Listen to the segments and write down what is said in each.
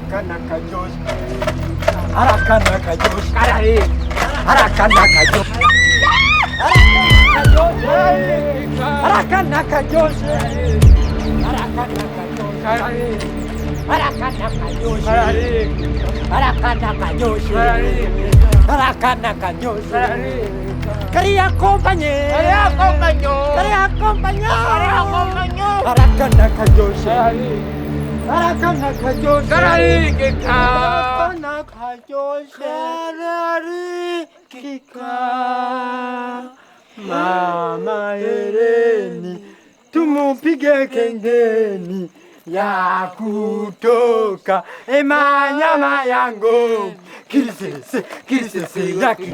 Arakana karyoshe. Arakana karyoshe. Karari. Arakana karyoshe. Arakana karyoshe. Arakana karyoshe. Arakana karyoshe. Arakana karyoshe. Arakana karyoshe. Quería acompañar. Quería acompañar. Quería acompañar. Quería acompañar. Arakana karyoshe. Arakana karyoshe. Karari kika. Arakana karyoshe. Karari kika. Mama Eleni, tumupige kengeni ya kutoka emanyama yangu. Kirisese yaki.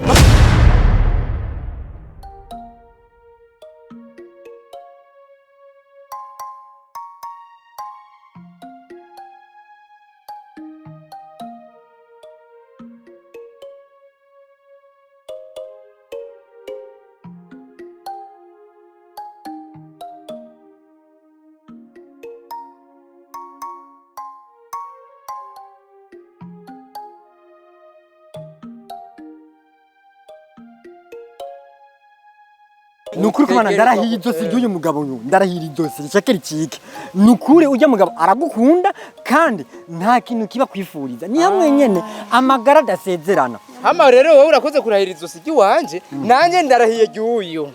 Nukuri kumana ndarahiye idosi ry'uyu mugabo uyu ndarahiye idosi cyakeri cike nukuri ujya mugabo aragukunda kandi nta kintu kiba kwifuriza niyo mwenyene amagara dasezerana hama rero wowe urakoze kurahira idosi ry'uwanje nanje ndarahiye ry'uyu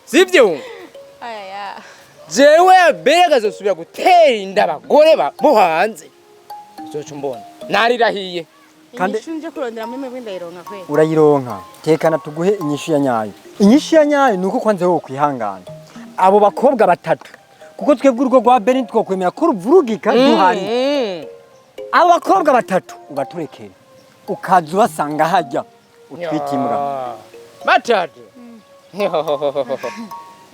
sivyo aya jewe beragaze subira gutera inda abagore bo hanze uzoca mbona narirahiye kandi nje kurondera muri mwe ndayironka kwe urayironka tekana tuguhe inyishu ya nyayo inyishu ya nyayo nuko kwanze wo kwihangana abo bakobwa batatu kuko twebwe urugo rwa Beni twokwemera ko ruvurugika duhari abo bakobwa batatu ubaturekere ukaza urasanga hajya utwitimura batatu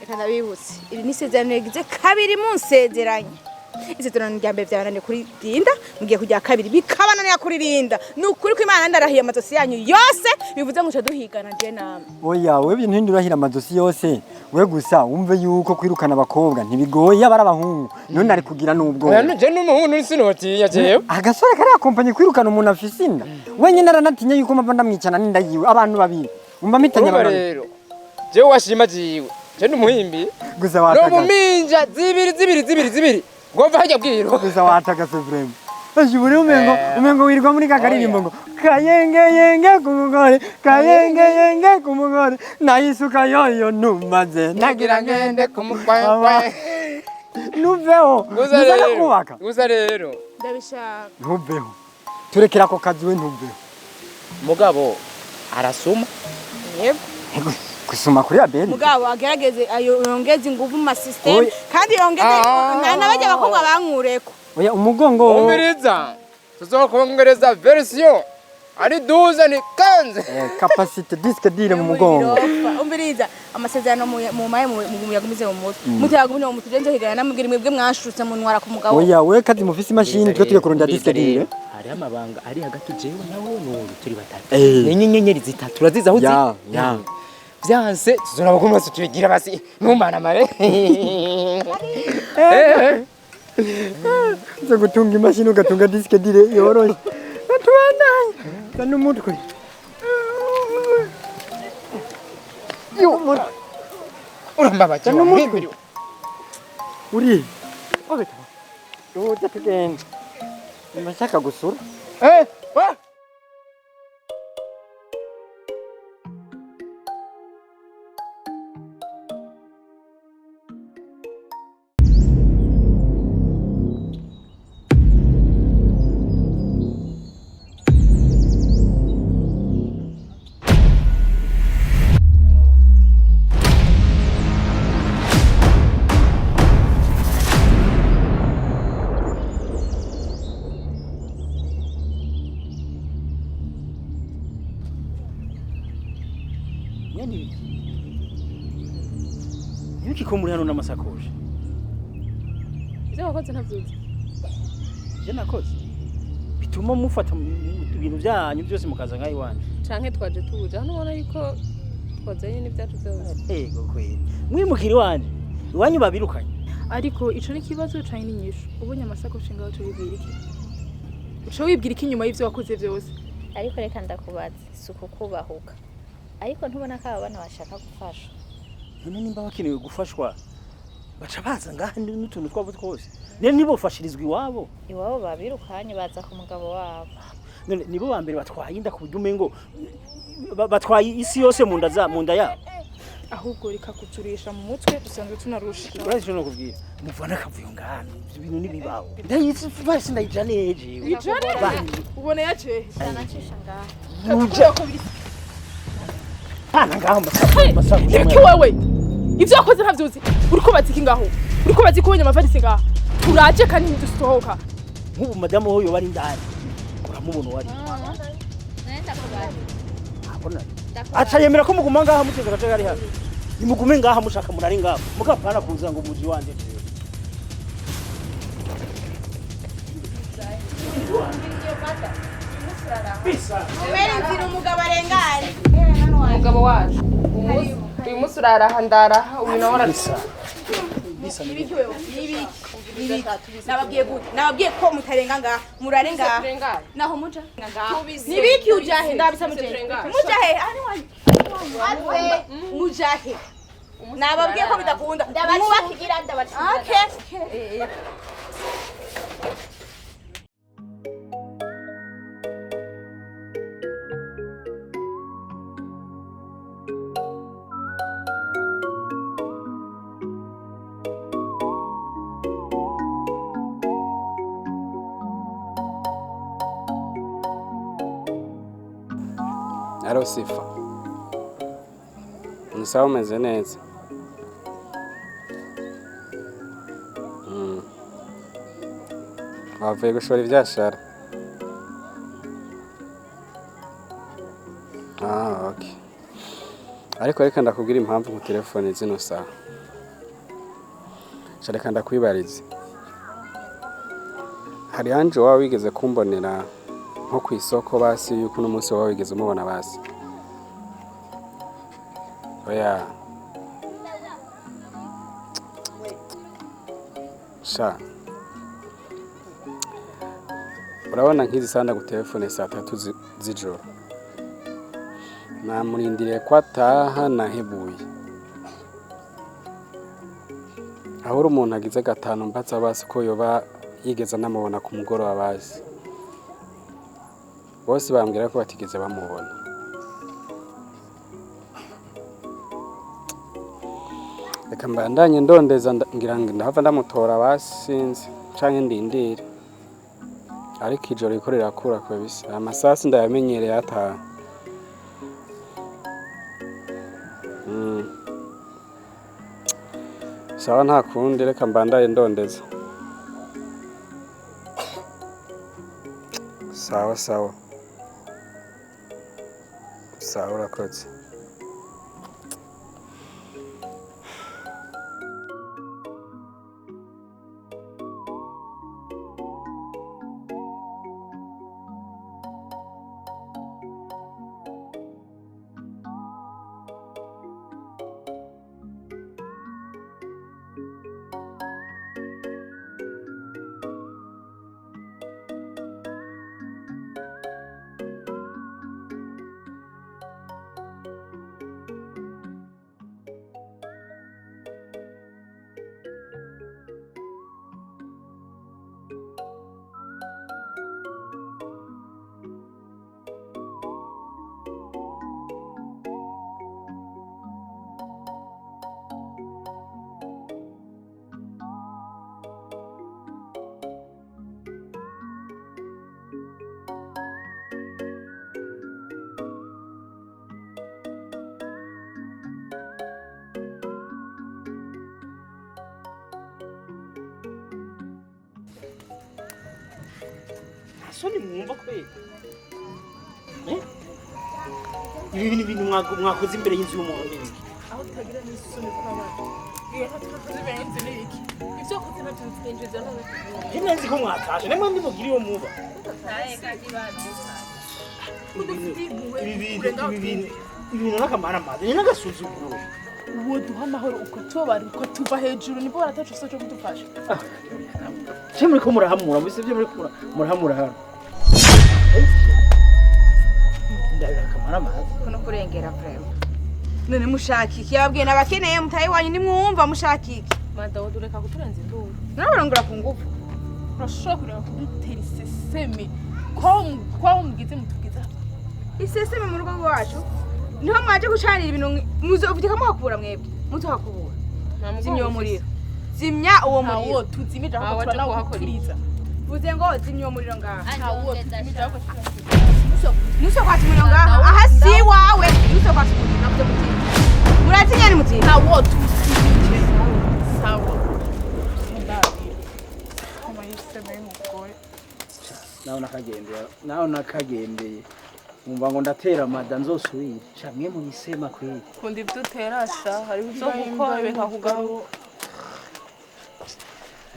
reka ndabibutse iri ni isezerano yagize kabiri munsezeranye isezerano rya mbere byananiye kuri Rinda mugiye kujya kabiri bikabananiye kuri Rinda nukuri ko Imana ndarahiye amadosi yanyu yose bivuze ngo duhigana je namwe oya wewe ibintu ndurahira amadosi yose we gusa wumve yuko kwirukana abakobwa ntibigoye abara abahungu none ari kugira nubwo oya je n'umuhungu n'isinotinya jewe agasore kari akompanye kwirukana umuntu afisinda wenyine aranatinya yuko mava ndamwicana ninda yiwe abantu babiri umva mitanya rero jewe washima jiwe je n'umuhimbi gusa wataka no muminja zibiri ngomva hajya bwiro gusa wataka se vrem ashibure umengo wirirwa muri kakaririmbo ngo kayenge kumugore kayenge kumugore nayisuka yoyo numaze nagira ngende kumukwaye nuveho gusa rero ndabishaka nuveho turekera ko kazi we nuveho mugabo arasuma yego kusuma kuri Abel mugabo agerageze yongeze ingufu mu system kandi yongeze nabajya bakobwa bankureko oya umugongo umiriza tuzokongereza version ari 12 ni 15 capacité disque dire mu mugongo umiriza amasezerano mu maye mu yagumize mu mutwe mutagumye mu tugenze higana namubwira mwebwe mwashutse mu ntwara ku mugabo oya we kazi mufise machine twe tuye kurondera disque dire hari amabanga ari hagati jewe nawe n'uwo turi batatu n'inyenyeri zitatu turaziza aho ya byanse tuzoraba ko mwese tubigira basi numana mare zo gutunga imashini ugatunga disque dire yoroshe atubandanye kandi umutwe urambabaje n'umutwe uri obeta uja tugenda ndashaka gusura wa Yuki ko muri hano n'amasakoje. Ivyo wakoze ntavyiza. Je nakoze. Bituma mufata ibintu byanyu byose mukaza nkayi wanje. Canke twaje tuje hano ubona yuko twazanye n'ibyacu byose. Ego kweli. Mwimukiri wanje. Iwanyu babirukanye. Ariko ico ni kibazo cyane n'inyishu. Ubonye amasakoshi ngaho turi bwirike. uca wibwira iki inyuma y'ivyo wakoze vyose ariko reka ndakubaza isuku kubahuka ariko ntubona ko aba bana bashaka gufasha none nimba bakenewe gufashwa baca baza ngaha n'utuntu twabo twose nibo fashirizwa iwabo babirukanye baza ku mugabo wabo none nibo ba mbere batwaye inda ku buryo umengo batwaye isi yose mu nda yabo ahubwo reka kuturisha mu mutwe dusanzwe tunarusha uraje no kubwira muvana kavuyo ngana ibintu nibibaho ndayitse basi ndayijane eje ubone yace anacisha ngaha kavuga ko biri pana ngaho masabu ibiki wewe ivyo wakoze ntavyuzi uriko baziki ngaho uriko baziki wenye amavarisi ngaho uraje kandi ntidusohoka nk'ubu madamu hoyo bari ndani uramubona wari nenda kubaza abona acha yemera ko muguma ngaha muteze gace gari hano nimugume ngaha mushaka murari ngaho mukapana kuza ngo muji wanje ubere inzira umugabo arengane umugabo wacu uyu munsi uraraha ndaraha uyu nawe ibiki wewe nababwiye ko mutarenga ngaha murare ngaha naho muja nibiki ujahe ndabisa mujahe mujahe nababwiye ko bidakunda ndabakigira okay Alo Sifa. Nisawa umeze neza. Wavuye gushora ivyashara. Okay. Ariko reka ndakubwira impamvu ku telefone zino saha. Reka ndakwibarize. Hari anje wawe wigeze kumbonera nko ku isoko basi yuko no munsi wawe wigeze umubona basi. Oya. Sha. Urabona nkizi sanda ku telefone saa 3 z'ijoro. Namurindiriye ko ataha nahebuye. Aho umuntu agize gatanu mbatsa basi ko yoba yigeze namubona ku mugoroba basi. Bose bambwira ko batigeze bamubona. Reka mbandanye ndondeza ngira ngo ndahava ndamutora basinzi canke ndindire. Ariko ijoro rikorera kura kwa bisa. Amasasi ndayamenyereye ataha. Sawa nta kundi reka mbandaye ndondeza. Sawa. Sawa urakoze. Soni mwumva kwe. Ibi bintu mwakoze imbere y'inzu y'umuntu iki? aho tutagira n'isoni kw'abana iyo tutakoze imbere y'inzu n'iki ivyo wakoze navyo twinjiza none Hino nzi ko mwatashe nemwe ndimugiriye uwo muba. Ibi nakamara amazi ni nagasuzuguro. uwo duha amahoro ukatubabara ukatuva hejuru nibo baratacu cyo kudufasha Cyo muri ko murahamura, mbese byo muri ko murahamura hano. ndabira akamara amazi kuno kurengera vrema none mushakiki yababwiye nabakeneye mutayi wanyu nimwumva mushakiki madawo dureka kuturenza induru nabarongora ku ngufu urashobora kureba kudutera iseseme ko mugize mutugiza iseseme mu rugo rwacu niho mwaje gucanira ibintu muzovutika muhakubura mwebwe muzohakubura zimya uwo muriro zimya uwo muriro tuzimije aho turanawuhakuriza vuze ngo zimya uwo muriro ngaha ntawo tuzimije aho muso kwati umuriro ngaha aha si wawe muso kwati umuriro navuze muti muratinya ni muti ntawo tuzimije sawa ndabi kama yiseme y'umugore naho nakagendeye umva ngo ndatera mada nzosubire shamwe mu bisema kweli kundi bduterasha hari uzo gukora beka kugaho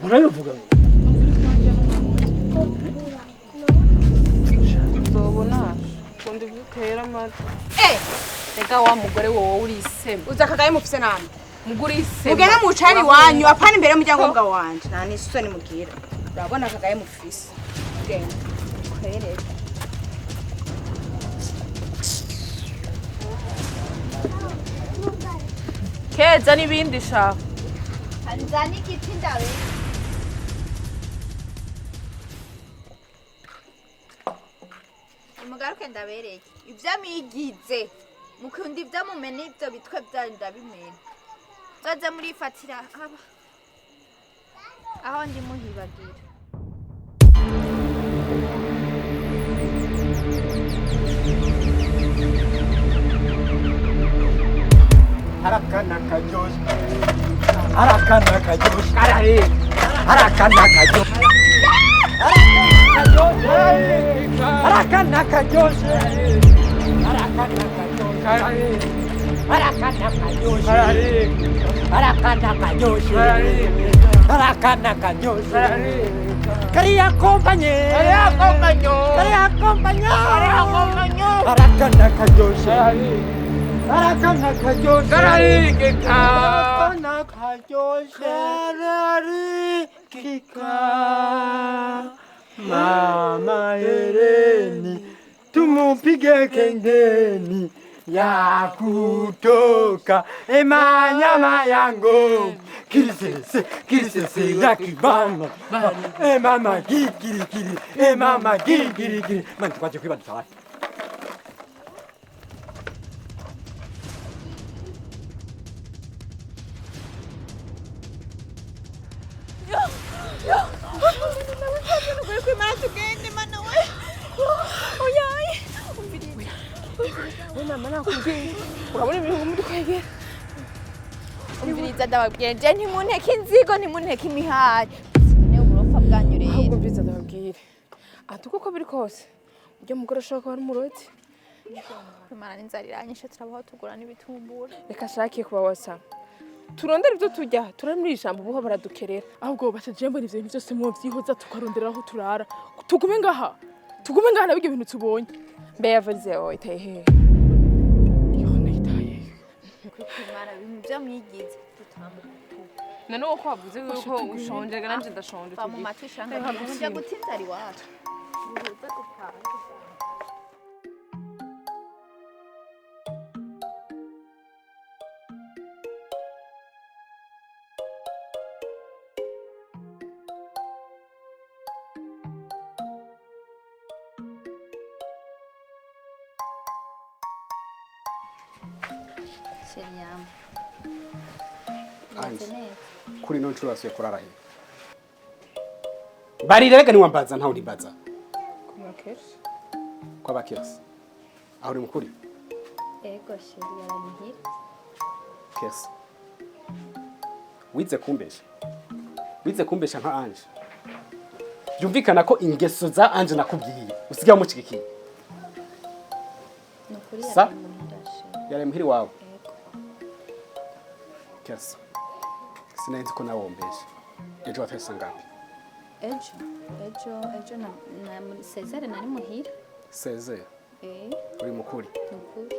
urabivuga ngo uzobona kundi bdutera mata reka wa mugore wowe uri isema uza kagaye mufise namwe muguri isema mugene mucari wanyu apana imbere y'umuryango w'umugabo wanje nta n'isoni mugira urabona kagaye mufise genda kwereka keza n'ibindi shaka Anzani igiti ndabe. Umugaruke ndabereye. Ibyo migize. Mukunda ibyo mumene ibyo bitwe byanyu ndabimena. Zaze murifatira aba. Aho ndi muhibagira. Harakana kajosh. Harakana kajosh. Harahiye. Harakana kajosh. Harakana kajosh. Harakana kajosh. Harakana kajosh. Harakana kajosh. Harakana kajosh. Quería acompañar. Quería acompañar. Harakana kajosh. Harakana kajosh. Harakana kajosh. Kika. Mama Hereni, tumupige kengeni ya kutoka emanyama yangu kirisese ya kibama mama gikirikiri mama gikirikiri mani tukwaje kwiba dutawa urabona ibintu muri kwegera Umviriza ndababwira je ntimunteke inzigo ntimunteke imihari. Ne uburofa bwanyu rero. ahubwo mbiza ndababwire ati uko biri kose ujya mugore ashaka kuba ari umurozi Imana n'inzara iranyishe turabaho tugura n'ibitumbura. reka ashake kuba wasa turondera ibyo tujya turari muri ijambo buho baradukerera ahubwo bacaje mbona ivyo bintu byose mu vyihoza tukarondera aho turara tugume ngaha nabige ibintu tubonye mbe yavuze oy tahe Imana ibintu byo mwigize tutambuka. none uko wavuze yuko ushonje nanje ndashonje Ba mu matwi shanga nje gutinza ari wacu. Uhuza dutaha. Seriam. kuri no nshuro wasuye kurarahiye barira rega niwambaza ntaho ndimbaza kumakesh kwabakirasi aho uri mukuri Ego sheri yaranihira. kesi wize kumbesha nka Anje byumvikana ko ingeso za Anje nakubwiye usigaye umucikikiye Nukuri Sa? yaranihira. yare muhiri wawe Ego. kesi sinenzi ko nawombesha ejo watahise ngapi Ejo na Cesare nari muhira. sezeye uri mukuri Nukuri.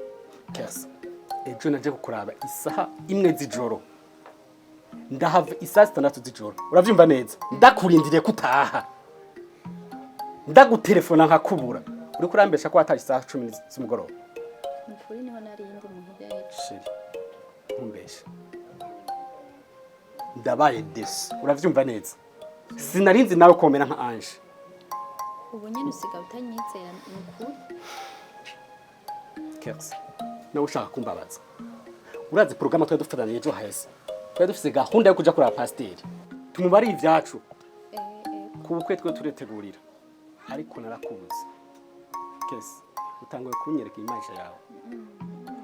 kesi ejo naje kukuraba isaha imwe z'ijoro ndahava isaha 6 z'ijoro uravyumva neza ndakurindiriye kutaha ndagutelefona nkakubura uri kurambesha ko atari saa 10 z'umugoroba Ukuri niho nari indi muntu byaje. sheri nkumbesha ndabaye desi uravyumva neza sinarinzi nawe komera nka Ange Ubu nyene usiga utanyizera n'ukuri. Kers nawe ushaka kumbabaza urazi porogaramu twa dufatanye ejo heza twa dufise gahunda yo kuja kuri pasiteri tumubari ivyacu kubukwe twe turetegurira ariko narakubuze Kers utangoye kunyereka imaje yawe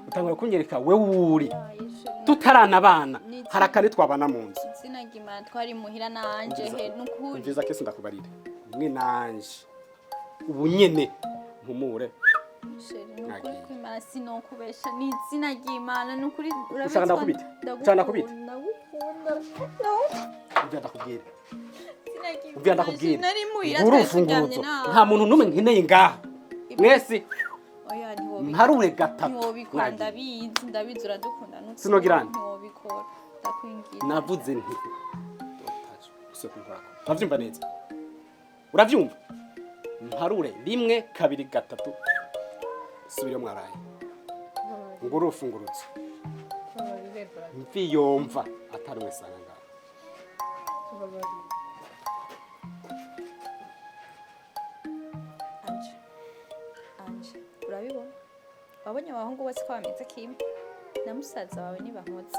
utangoye kunyereka wewe uri tutarana abana harakane twabana mu nzu Sinagimana twari muhira nanje he n'ukuri. Mviza Kesi ndakubarire mwe nanje ubu nyene mpumure Sheri n'ukuri kw'Imana sinokubesha ni izina ry'Imana n'ukuri ushaka ndakubita ushaka ndakubita ndagukunda uvya ndakubwira sinagimana uvya ndakubwira nari muhira urufunguruzo nta muntu numwe nkeneye ngaha mwese oya ntiwobikora mparure gatatu ntiwobikora ndabizi uradukunda n'ukuri Sinogirana. ntiwobikora ndakwingira navuze nti uravyumva neza uravyumva mparure 1 2 3 subire mwaraye ngo urufunguruzo mvi yomva atari wesanga ngaho Anje urabibona wabonye abahungu bose ko bameze kimwe na musaza wawe nibankotse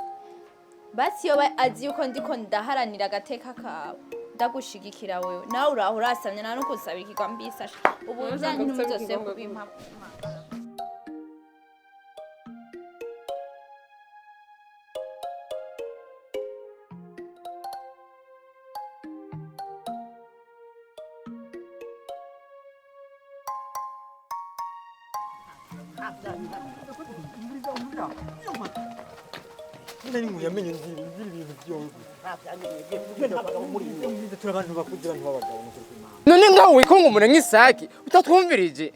basi yo azi yuko ndiko ndaharanira agateka kawe ndagushigikira wewe nawe uraho urasamye nta no kusabikirwa mbisasha ubu byanyu n'umuzose kubimpa nari nkuyamenye nzira ibintu byose turi abantu bakugira abantu b'abagabo n'ukuri kw'Imana none ngaho wikongomura nk'isaki utatwumvirije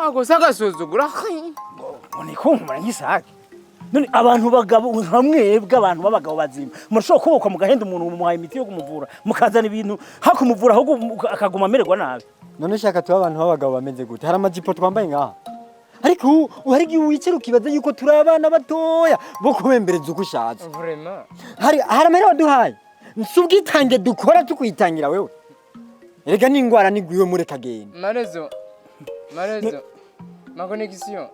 ago sagasuzugura none kunkumura nk'isake none abantu bagabo nkamwebwe abantu b'abagabo bazima murashobora kubokwa mugahenda umuntu mumuhaye imiti yo kumuvura mukazana ibintu hakumuvura ahubwo akaguma amererwa nabi none shaka tuba abantu b'abagabo bameze gute hari amajipo twambaye ngaha ariko uhari igihe wicira ukibaza yuko turi abana batoya bo kubembereza uko ushatse vraiment hari amahera waduhaye si ubwitange dukora tukwitangira wewe erega n'ingwara nigwiwe muri kagenda Marezo ma connexion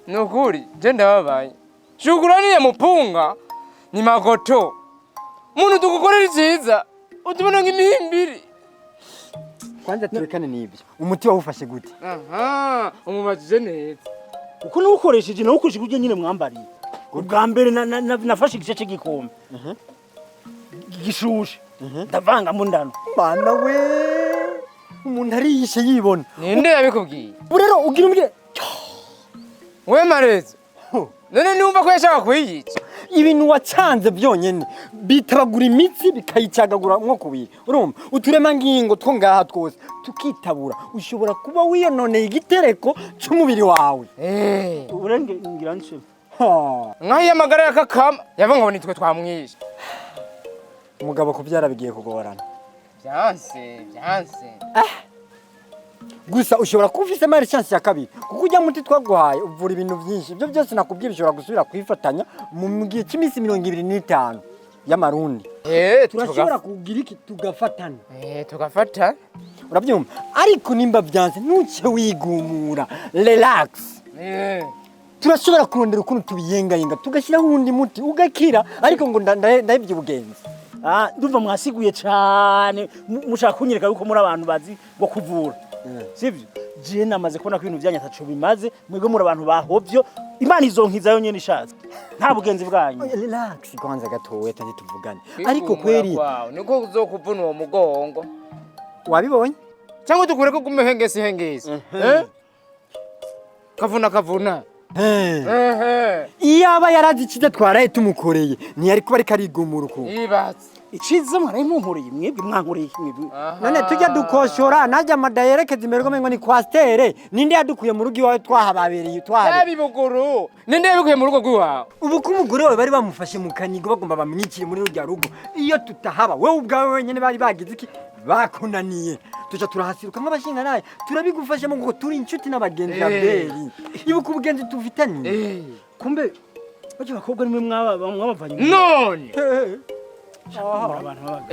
nukuri je ndababaye shukurani ya mupunga ni magoto muntu tugukorera iciza utubona nk'imihimbiri kwanza turekane n'ibyo umuti wawufashe gute aha umubajije neza uko nawukoresheje nawukoresheje ujye nyine mwambariye ubwa mbere nafashe igice cy'igikombe gishushe ndavangamo ndano bana we umuntu ariyishe yibona ninde yabikubwiye rero ugira umwe we Marezo none numva ko yashaka kuyiyica ibintu wacanze byonyene bitabagura imitsi bikayicagagura nko kubiri urumva uturema ngingo two ngaha twose tukitabura ushobora kuba wiyononeye igitereko cy'umubiri wawe urenge ngira nce nkahiye amagara ya kakama yavanga ngo nitwe twamwishe umugabo kubyara bigiye kugorana byanse gusa ushobora kuba ufise mari chance ya kabiri kuko ujya muti twaguhaye uvura ibintu byinshi ibyo byose nakubwiye bishobora gusubira kwifatanya mu gihe cy'iminsi 25 y'amarundi turashobora kugira iki tugafatana tugafata urabyumva ariko nimba byanze ntuce wigumura relax turashobora kurondera ukuntu tubiyengayenga tugashyiraho undi muti ugakira ariko ngo ndahebye ubugenzi ndumva mwasiguye cyane mushaka kunyereka yuko muri abantu bazi ngo kuvura sivyo je namaze kubona ko ibintu byanya taco bimaze mwebwe muri abantu bahovyo imana izonkiza yo nyene ishatse nta bugenzi bwanyu relax kwanza gatowe tandi tuvugane ariko kweri niko uzokuvuna uwo mugongo wabibonye cyangwa tukure ko hengesi kavuna iyaba yarazi ikiza twaraye tumukoreye ntiyari kuba ariko arigumura uko ibatse iciza mwaraye munkoreye mwebwe mwankoreye mwebwe none tujya dukoshora najya madayerekeza imerwa mengo ni kwastere ninde yadukuye mu rugo iwawe twahababereye yabibuguru ninde yabikuye mu rugo rw'iwawe ubu ko umugore wawe bari bamufashe mu kanyigo bagomba bamwikire muri rujya rugo iyo tutahaba wewe ubwawe wenyene bari bagize iki bakunaniye tuja turahasiruka nk'abashinga naye turabigufashamo kuko turi inshuti n'abagenzi Abeli ibuka ubugenzi tufitaniye kumbe baje bakobwa nimwe mwabavanye none abantu b'abagabo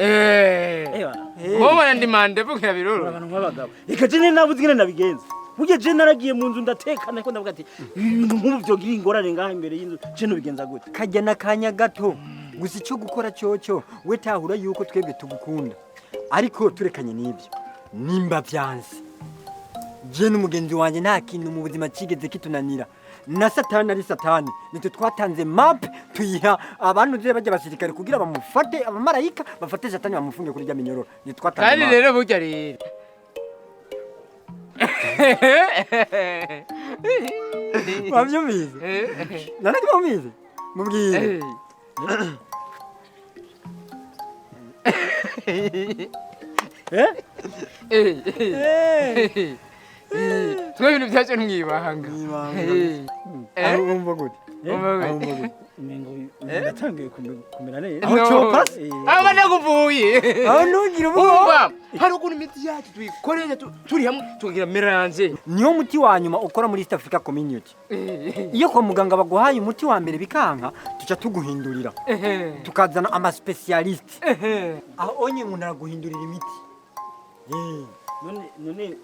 wowe ndi mande bukira biroro abantu b'abagabo ikaje ni nabuze ngene nabigenza burya je naragiye mu nzu ndatekana ko ndavuga ati ibintu nk'ubu byo gira ingorane ngaha imbere y'inzu je nubigenza gute kajya n'akanya gato gusa icyo gukora cyoco we tahura yuko twebwe tugukunda ariko turekanye n'ibyo nimba byanze je n'umugenzi wanjye nta kintu mu buzima kigeze kitunanira na satani ari satani nitwe twatanze map tuyiha abantu je bajya basirikare kugira bamufate abamarayika bafate satani bamufunge kuri rya minyororo nitwatanze kandi rero burya rero wabyumize nanaki wamumize mubwire twe ibintu byacu mwibanga umva gute Mengo ndatangiye kumera neza aho cyopasi aba naguvuye aho nugira uba hari ukuntu imiti yacu tuyikoreye turi hamwe tugira melange niyo muti wa nyuma ukora muri East Africa Community iyo kwa muganga baguhaye umuti wa mbere bikanka tuca tuguhindurira tukazana ama specialist aho onye umuntu araguhindurira imiti none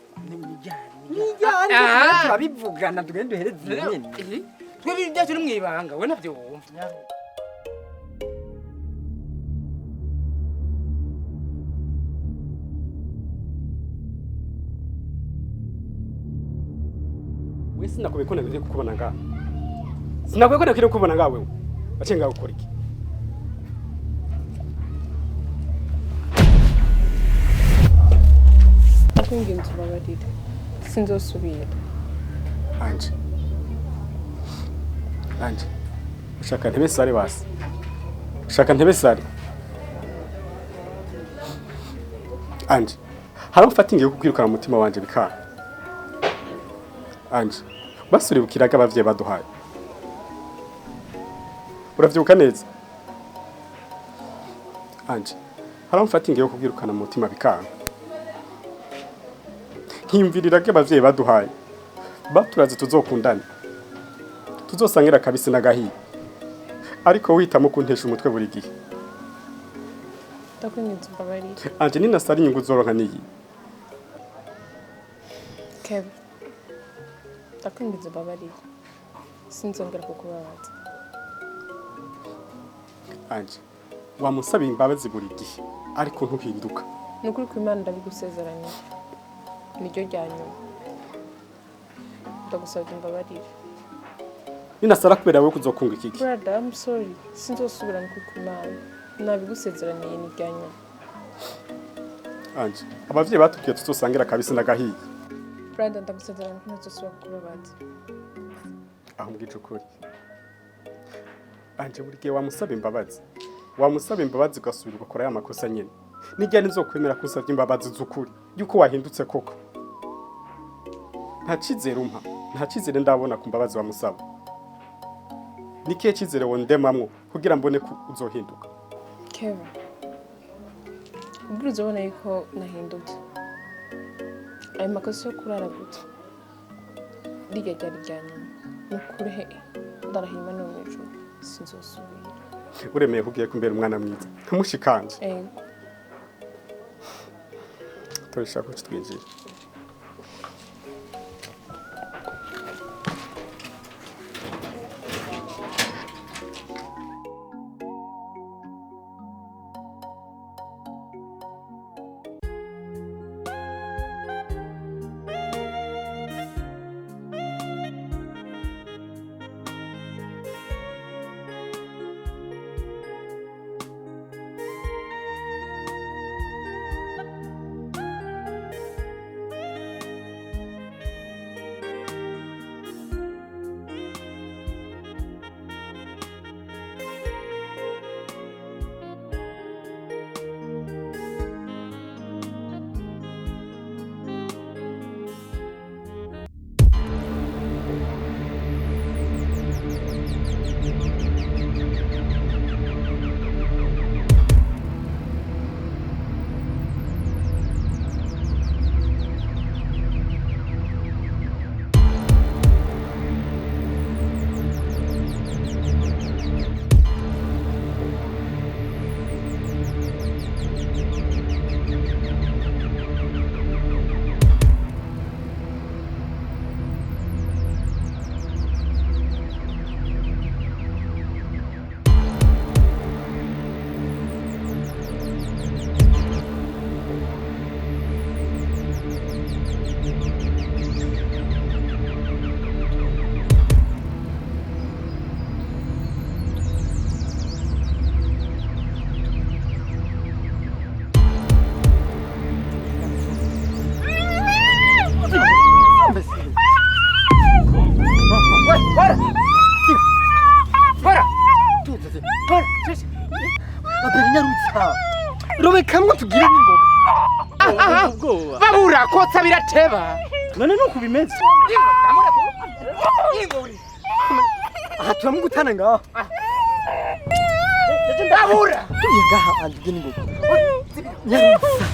nijyane turabivugana tugende duhereze nyene twe ibintu byacu mwibanga we nabyo wumva we sinakubiye ko nabiri kukubona ngaha sinakubiye ko nakiri kukubona ngaha wewe acenga gukora iki Akwinginze ubabarire sinzosubira anje ushaka ntebe sare basi ushaka ntebe sare anje haramfatingiye kukwirukana mu mutima wanje bikana anje basuribukiraga abavye baduhaye uravyibuka neza anje haramfatingiye kukwirukana mu mutima bikana nkimviriraga abavye baduhaye baturaze tuzokundana tuzosangira kabisi nagahiye ariko witamo kuntesha umutwe buri gihe ndakwinginze ubabarire anje nina sari inyungu zoronka niyi Kevin ndakwinginze ubabarire sinzongera kukubabaza anje wamusaba imbabazi buri gihe ariko ntuhinduka nukuri ko Imana ndabigusezeranya niryo rya nyuma ndagusabye imbabarire nina sara kubera wewe kuzokunga ikiki brother I'm sorry sinzosubira nukuri ko Imana nabigusezeraniye ni rya nyuma anje abavyeyi batubwiye tuzosangira kabisi nagahiye brother ndagusezeranya ko ntazosubira kukubabaza aho mbwije ukuri anje buri gihe wamusaba imbabazi ugasubira ugakora ya makosa nyene nijya nizokwemera kusavya imbabazi z'ukuri yuko wahindutse koko nta cizere ndabona ku mbabazi wamusaba nikihe cizere wondemamwo kugira mbone ko uzohinduka Kevin ubwo uzobona yuko nahindutse ayo makosa yo kurara gute rirya ryari rya nyuma nukuri ndarahima no mw'ijuru sinzosubira uremeye kugiye kumbera umwana mwiza ntumushikanje turashaka ko twinjira sobekamwe tugire n'ingoga. ubwoba babura kotsa birateba none nuko bimeze Aha turamugutana ngaho. babura Tuye ngaha andi n'ingoga. Nyarusa.